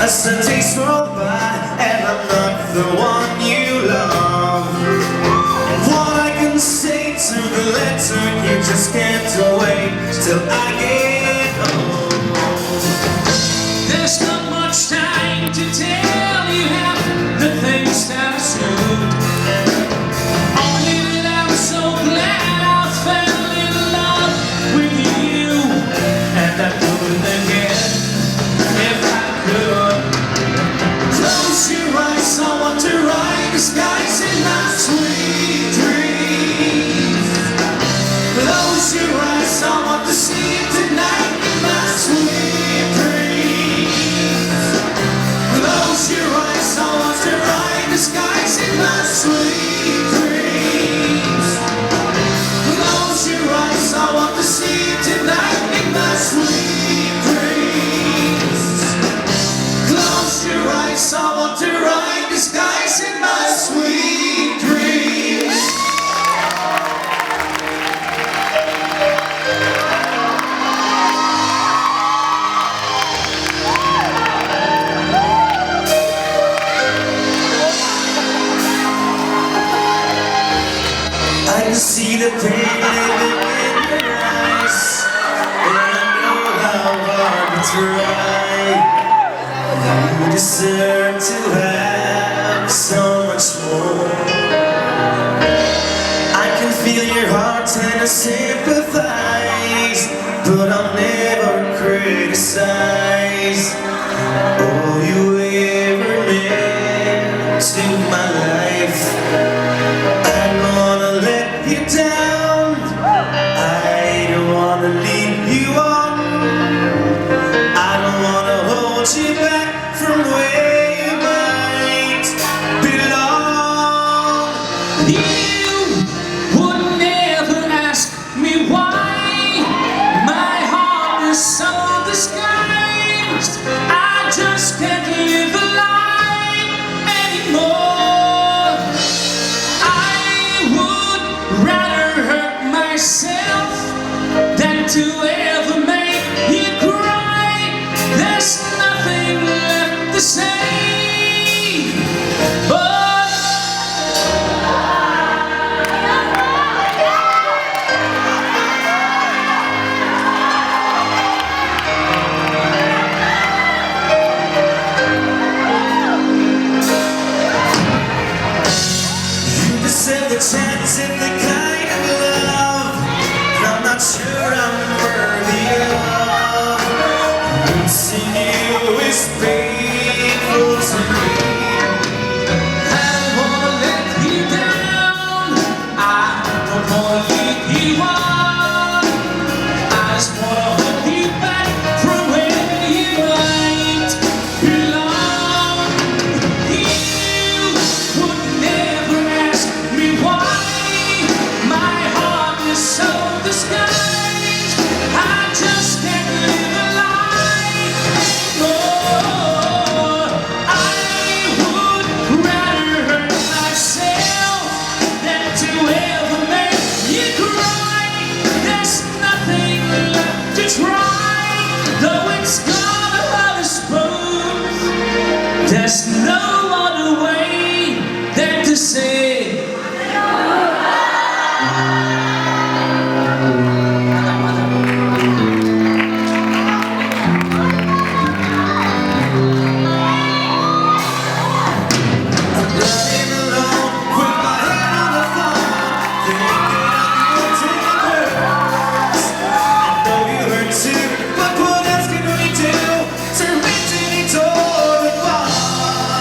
As the days roll by and I'm not the one you love, what I can say to the letter, you just can't wait till I get home. There's not much time to tell you how the things that suit. Only that I'm so glad I fell in love with you, and I couldn't again if I could. Close your eyes, I want to ride the skies in my sweet dreams. Close your eyes, I want to sleep tonight in my sweet dreams. Close your eyes, I want to ride the skies in my sweet dreams. Close your eyes, I want to sleep tonight in my sweet dreams. Close your eyes, I want to ride the skies in my sweet dreams. I can see the pain in your eyes, and I know how hard to try. You deserve to have so much more. I can feel your heart and I sympathize, but I'll never criticize all you ever meant to my life. I don't wanna let you down, I don't wanna leave you on, I don't wanna hold you back from where you might belong. You would never ask me why my heart is so disguised. I just can't live a lie anymore. I would rather hurt myself than to ever make you cry. There's nothing left to say, but You deserve the chance and the kind of love I'm not sure I'm worthy of. Losing you is painful to me. I don't wanna let you down, I don't wanna lead you on, I just wanna hold you back from where you might belong. You would never ask me why my heart is so disguised. I just can't live a lie anymore. I would rather hurt myself than to ever make you cry. There's nothing left to try, though it's gonna hurt us both. There's no other way than to say Running alone with my head on the phone, thinking of your tears. I know you hurt too, but what else can we do to reach any door apart?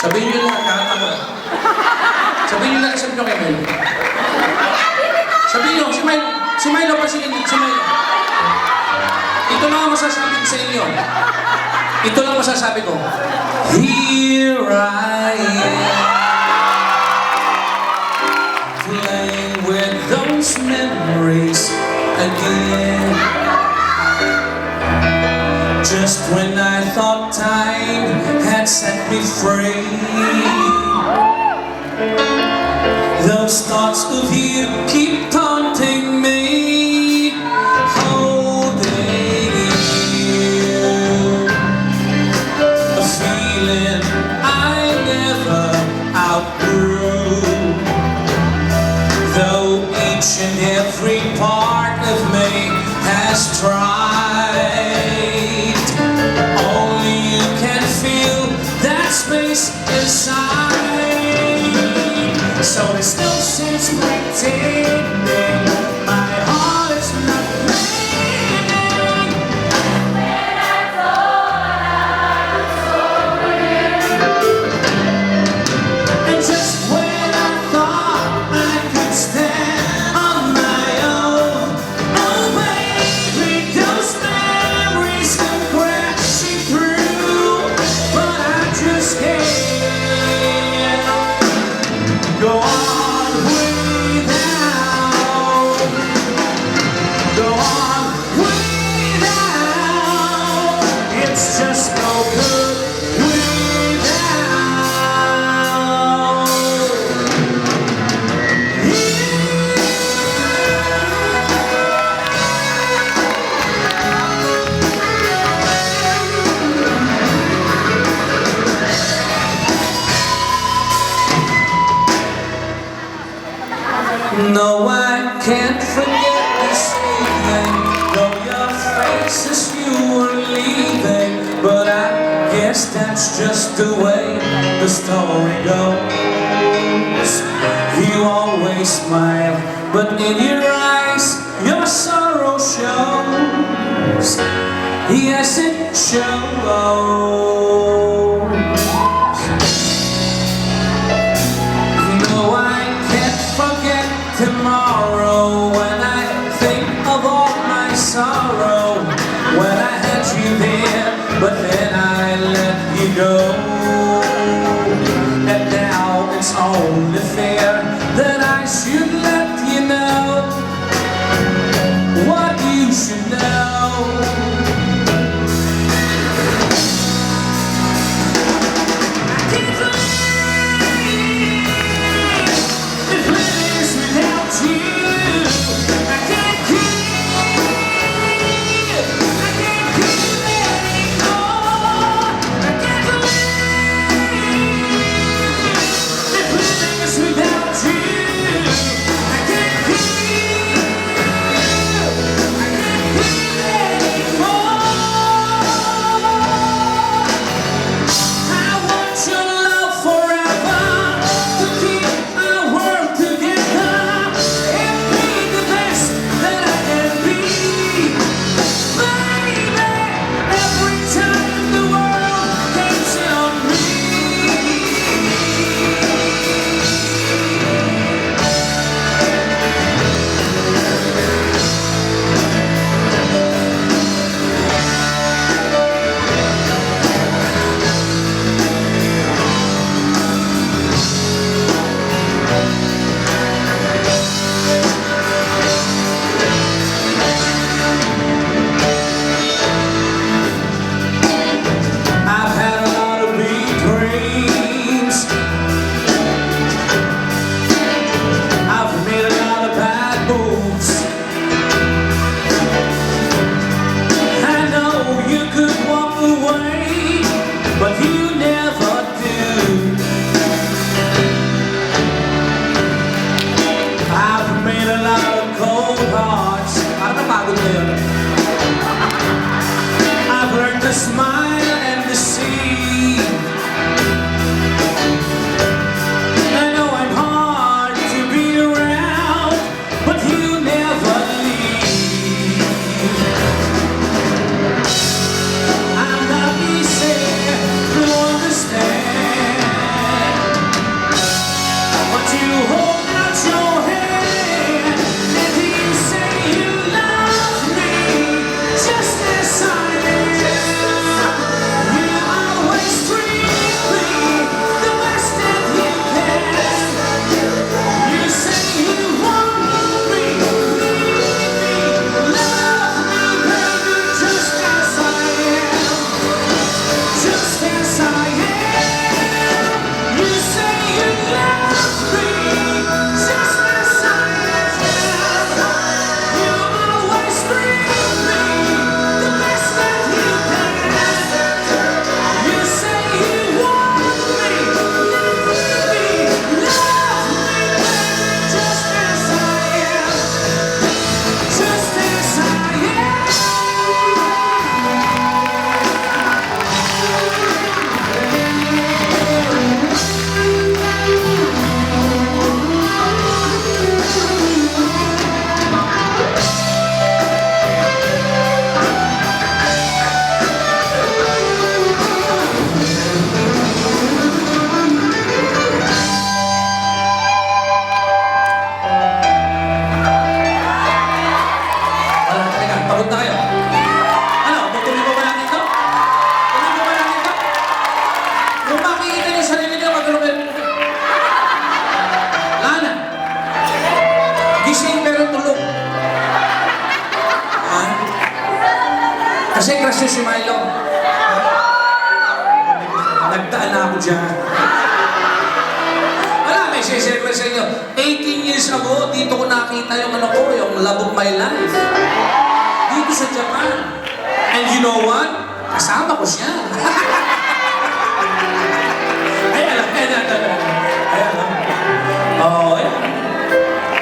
Sabihin nyo lahat, kahit ako. Sabihin nyo lahat, sabihin nyo kay Milo. Sabihin nyo, si Milo pa si Milo. Ito lang ang masasabi ko sa inyo. Ito lang masasabi ko. Here I am, playing with those memories again. Just when I thought time had set me free, those thoughts of you keep taunting me, holding you, a feeling I never outgrew. Though each and every part of me has tried, only you can feel that space inside. So there's no sense pretending my heart is not bleeding. And just when I thought I could stand on my own, oh baby, those memories come crashing through. But I just can't go on without, go on without. It's just no good without you. No, I can't forget this evening, though your face as you were leaving. But I guess that's just the way the story goes. You always smile, but in your eyes your sorrow shows. Yes, it shows. No, I can't forget tomorrow when I think of all my sorrow. When I had you there, but then I let you go. And now it's only fair that I should let you know what you should know. Kung makikita niyo sa sarili niyo, magulong kayo. Lana. Gising pero tulog. Ha? Kasi grasyo si Milo. Nagdaan na ako dyan. Wala, may share ko sa inyo. 18 years ago, dito ko nakita yung ano ko, yung love of my life. Dito sa Japan. And you know what? Kasama ko siya. Ay, alam. Oo, yan.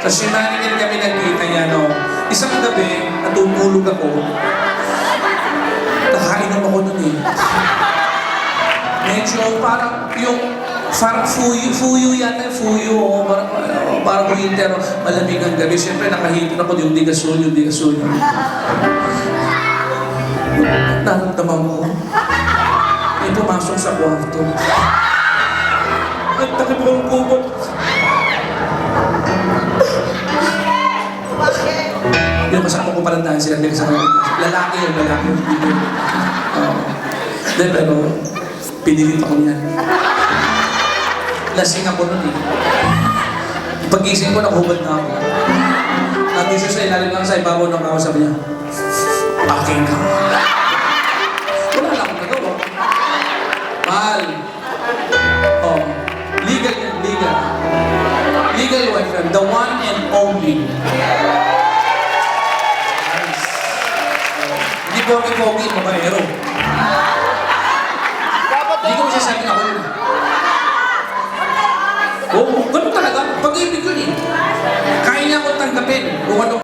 Sa shenanigan kami nagkita niya, no? Isang gabi, natutulog ako. Nakainom ako nun eh. Medyo parang fuyu yata, fuyu, parang winter, malamig ang gabi. Siyempre, nakahipon ako yung digasol. Naramdaman ko, may pumasok sa kwarto. Nagtakip ko ang kubot. Yung kasama ko palang dahil sila, lalaki yun. Pero, pinilit ako niyan. Lasing ako nun eh. Pag-gising ko, nakahubad na ako. Nandun siya sa ilalim lang sa ibabaw ng kawa, sabi niya, aking ka. Wala lang akong nagawa. Mahal. Oh, legal yan, legal. Legal wife, the one and only. Nice. Hindi pogi-pogi, babaero.